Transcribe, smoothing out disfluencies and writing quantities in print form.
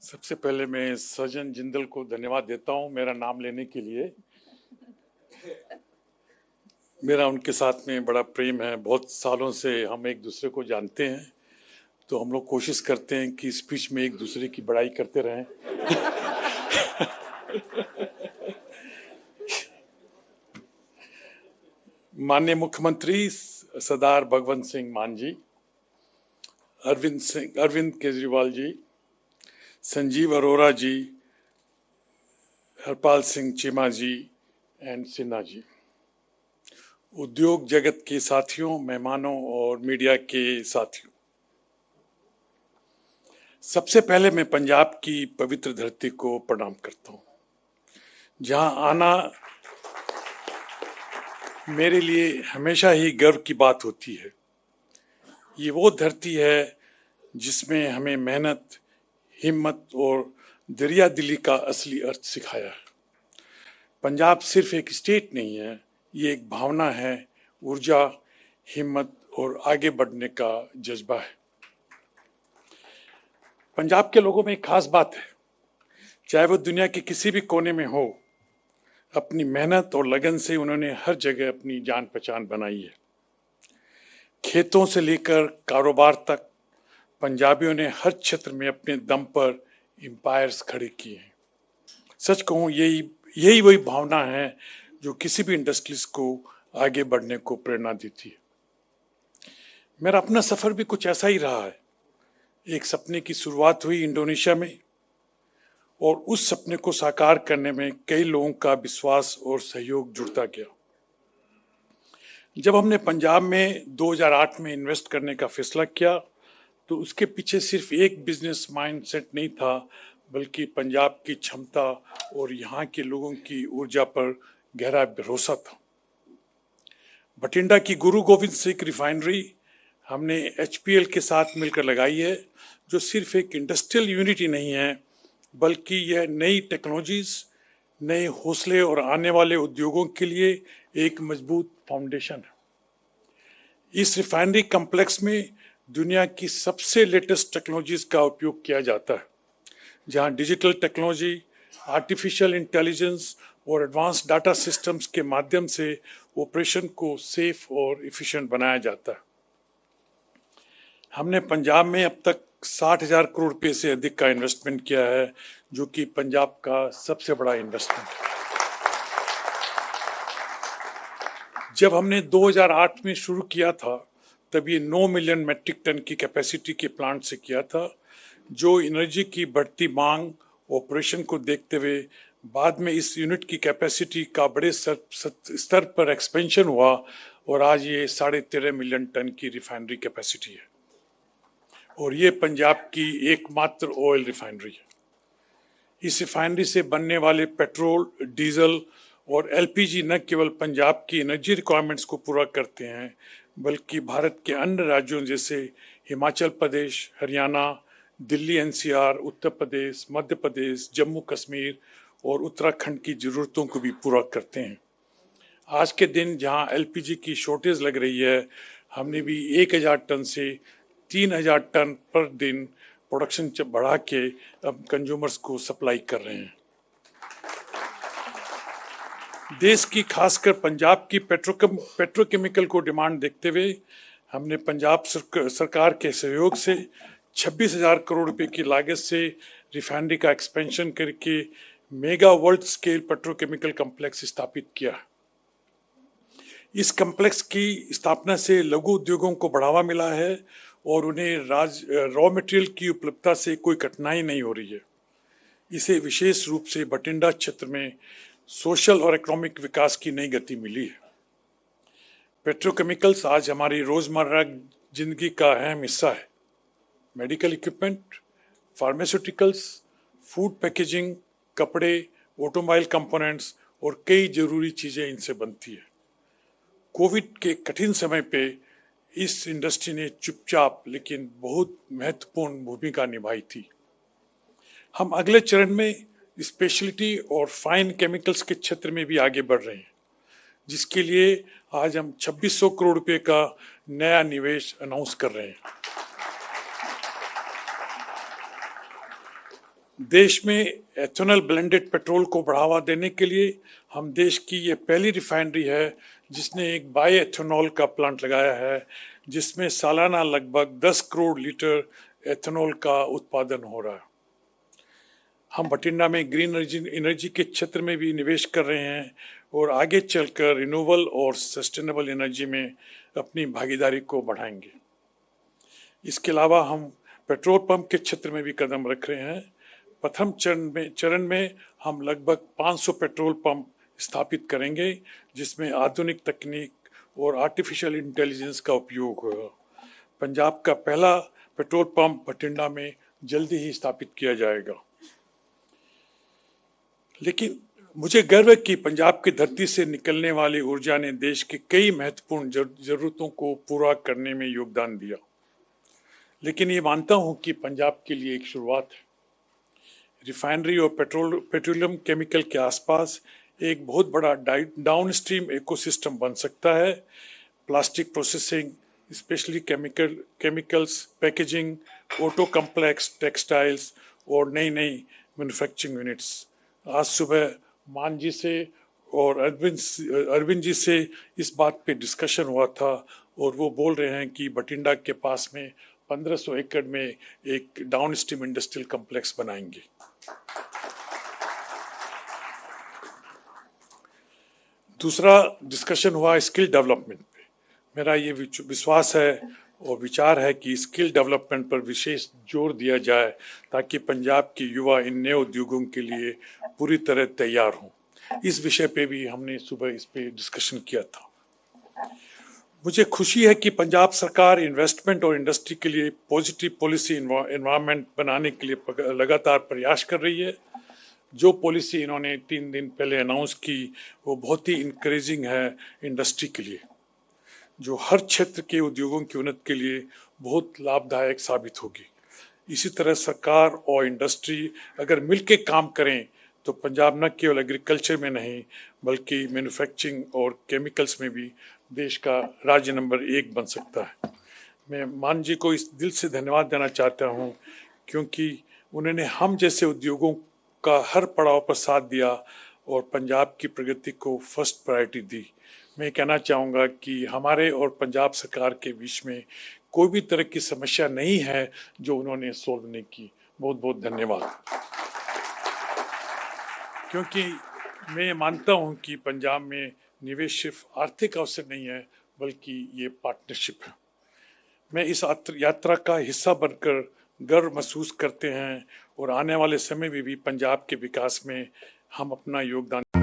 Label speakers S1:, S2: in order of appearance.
S1: सबसे पहले मैं सज्जन जिंदल को धन्यवाद देता हूं मेरा नाम लेने के लिए। मेरा उनके साथ में बड़ा प्रेम है, बहुत सालों से हम एक दूसरे को जानते हैं, तो हम लोग कोशिश करते हैं कि स्पीच में एक दूसरे की बड़ाई करते रहें। माननीय मुख्यमंत्री सरदार भगवंत सिंह मान जी, अरविंद केजरीवाल जी, संजीव अरोरा जी, हरपाल सिंह चीमा जी एंड सिन्हा जी, उद्योग जगत के साथियों, मेहमानों और मीडिया के साथियों, सबसे पहले मैं पंजाब की पवित्र धरती को प्रणाम करता हूँ, जहाँ आना मेरे लिए हमेशा ही गर्व की बात होती है। ये वो धरती है जिसमें हमें मेहनत, हिम्मत और दरिया दिली का असली अर्थ सिखाया है। पंजाब सिर्फ एक स्टेट नहीं है, ये एक भावना है, ऊर्जा, हिम्मत और आगे बढ़ने का जज्बा है। पंजाब के लोगों में एक खास बात है, चाहे वो दुनिया के किसी भी कोने में हो, अपनी मेहनत और लगन से उन्होंने हर जगह अपनी जान पहचान बनाई है। खेतों से लेकर कारोबार तक पंजाबियों ने हर क्षेत्र में अपने दम पर एम्पायर्स खड़े किए हैं। सच कहूँ यही वही भावना है जो किसी भी इंडस्ट्रीज को आगे बढ़ने को प्रेरणा देती है। मेरा अपना सफर भी कुछ ऐसा ही रहा है। एक सपने की शुरुआत हुई इंडोनेशिया में, और उस सपने को साकार करने में कई लोगों का विश्वास और सहयोग जुड़ता गया। जब हमने पंजाब में 2008 में इन्वेस्ट करने का फैसला किया, तो उसके पीछे सिर्फ एक बिजनेस माइंडसेट नहीं था, बल्कि पंजाब की क्षमता और यहाँ के लोगों की ऊर्जा पर गहरा भरोसा था। बठिंडा की गुरु गोविंद सिंह रिफाइनरी हमने एचपीएल के साथ मिलकर लगाई है, जो सिर्फ एक इंडस्ट्रियल यूनिट ही नहीं है, बल्कि यह नई टेक्नोलॉजीज, नए हौसले और आने वाले उद्योगों के लिए एक मजबूत फाउंडेशन है। इस रिफाइनरी कॉम्प्लेक्स में दुनिया की सबसे लेटेस्ट टेक्नोलॉजीज का उपयोग किया जाता है, जहां डिजिटल टेक्नोलॉजी, आर्टिफिशियल इंटेलिजेंस और एडवांस डाटा सिस्टम्स के माध्यम से ऑपरेशन को सेफ और इफिशिएंट बनाया जाता है। हमने पंजाब में अब तक 60,000 करोड़ रुपए से अधिक का इन्वेस्टमेंट किया है, जो कि पंजाब का सबसे बड़ा इन्वेस्टमेंट है। जब हमने 2008 में शुरू किया था, तब ये 9 मिलियन मैट्रिक टन की कैपेसिटी के प्लांट से किया था, जो एनर्जी की बढ़ती मांग ऑपरेशन को देखते हुए बाद में इस यूनिट की कैपेसिटी का बड़े स्तर पर एक्सपेंशन हुआ, और आज ये 13.5 मिलियन टन की रिफाइनरी कैपेसिटी है, और ये पंजाब की एकमात्र ऑयल रिफाइनरी है। इस रिफाइनरी से बनने वाले पेट्रोल, डीजल और एलपीजी न केवल पंजाब की एनर्जी रिक्वायरमेंट्स को पूरा करते हैं, बल्कि भारत के अन्य राज्यों जैसे हिमाचल प्रदेश, हरियाणा, दिल्ली एनसीआर, उत्तर प्रदेश, मध्य प्रदेश, जम्मू कश्मीर और उत्तराखंड की ज़रूरतों को भी पूरा करते हैं। आज के दिन जहां एलपीजी की शॉर्टेज लग रही है, हमने भी 1,000 टन से 3,000 टन पर दिन प्रोडक्शन बढ़ा के अब कंज्यूमर्स को सप्लाई कर रहे हैं। देश की, खासकर पंजाब की पेट्रोकेमिकल को डिमांड देखते हुए हमने पंजाब सरकार के सहयोग से 26,000 करोड़ रुपए की लागत से रिफाइनरी का एक्सपेंशन करके mega world scale petrochemical complex स्थापित किया। इस कॉम्प्लेक्स की स्थापना से लघु उद्योगों को बढ़ावा मिला है और उन्हें रॉ मटेरियल की उपलब्धता से कोई कठिनाई नहीं हो रही है। इसे विशेष रूप से बठिंडा क्षेत्र में सोशल और इकोनॉमिक विकास की नई गति मिली है। पेट्रोकेमिकल्स आज हमारी रोजमर्रा जिंदगी का अहम हिस्सा है। Medical equipment, pharmaceuticals, food packaging, कपड़े, ऑटोमोबाइल कंपोनेंट्स और कई जरूरी चीजें इनसे बनती है। कोविड के कठिन समय पे इस इंडस्ट्री ने चुपचाप लेकिन बहुत महत्वपूर्ण भूमिका निभाई थी। हम अगले चरण में स्पेशलिटी और फाइन केमिकल्स के क्षेत्र में भी आगे बढ़ रहे हैं, जिसके लिए आज हम 2600 करोड़ रुपए का नया निवेश अनाउंस कर रहे हैं। देश में एथेनॉल ब्लेंडेड पेट्रोल को बढ़ावा देने के लिए हम देश की ये पहली रिफाइनरी है जिसने एक बायो एथेनॉल का प्लांट लगाया है, जिसमें सालाना लगभग 10 करोड़ लीटर एथेनॉल का उत्पादन हो रहा है। हम बठिंडा में ग्रीन एनर्जी के क्षेत्र में भी निवेश कर रहे हैं और आगे चलकर रिन्यूएबल और सस्टेनेबल एनर्जी में अपनी भागीदारी को बढ़ाएंगे। इसके अलावा हम पेट्रोल पंप के क्षेत्र में भी कदम रख रहे हैं। प्रथम चरण में हम लगभग 500 पेट्रोल पंप स्थापित करेंगे, जिसमें आधुनिक तकनीक और आर्टिफिशियल इंटेलिजेंस का उपयोग होगा। पंजाब का पहला पेट्रोल पंप बठिंडा में जल्दी ही स्थापित किया जाएगा। लेकिन मुझे गर्व है कि पंजाब की धरती से निकलने वाली ऊर्जा ने देश की कई महत्वपूर्ण जरूरतों को पूरा करने में योगदान दिया। लेकिन ये मानता हूं कि पंजाब के लिए एक शुरुआत है। रिफाइनरी और पेट्रोलियम केमिकल के आसपास एक बहुत बड़ा डाउनस्ट्रीम इकोसिस्टम बन सकता है। Plastic processing, specially chemicals, packaging, auto complex, textiles और नई मैन्युफैक्चरिंग यूनिट्स। आज सुबह मान जी से और अरविंद जी से इस बात पे डिस्कशन हुआ था और वो बोल रहे हैं कि बठिंडा के पास में 1500 एकड़ में एक डाउनस्ट्रीम इंडस्ट्रियल कॉम्प्लेक्स बनाएंगे। दूसरा डिस्कशन हुआ स्किल डेवलपमेंट पे। मेरा ये विश्वास है और विचार है कि स्किल डेवलपमेंट पर विशेष जोर दिया जाए ताकि पंजाब के युवा इन नए उद्योगों के लिए पूरी तरह तैयार हों। इस विषय पे भी हमने सुबह इस पे डिस्कशन किया था। मुझे खुशी है कि पंजाब सरकार इन्वेस्टमेंट और इंडस्ट्री के लिए पॉजिटिव पॉलिसी एनवायरनमेंट बनाने के लिए लगातार प्रयास कर रही है। जो पॉलिसी इन्होंने 3 दिन पहले अनाउंस की वो बहुत ही इंकरेजिंग है इंडस्ट्री के लिए, जो हर क्षेत्र के उद्योगों की उन्नति के लिए बहुत लाभदायक साबित होगी। इसी तरह सरकार और इंडस्ट्री अगर मिलकर काम करें तो पंजाब न केवल एग्रीकल्चर में नहीं बल्कि मैन्युफैक्चरिंग और केमिकल्स में भी देश का राज्य नंबर 1 बन सकता है। मैं मान जी को इस दिल से धन्यवाद देना चाहता हूँ क्योंकि उन्होंने हम जैसे उद्योगों का हर पड़ाव पर साथ दिया और पंजाब की प्रगति को फर्स्ट प्रायोरिटी दी। मैं कहना चाहूँगा कि हमारे और पंजाब सरकार के बीच में कोई भी तरह की समस्या नहीं है जो उन्होंने सोल्व नहीं की। बहुत बहुत धन्यवाद। क्योंकि मैं मानता हूँ कि पंजाब में निवेश सिर्फ आर्थिक अवसर नहीं है बल्कि ये पार्टनरशिप है। मैं इस यात्रा का हिस्सा बनकर गर्व महसूस करते हैं और आने वाले समय में भी पंजाब के विकास में हम अपना योगदान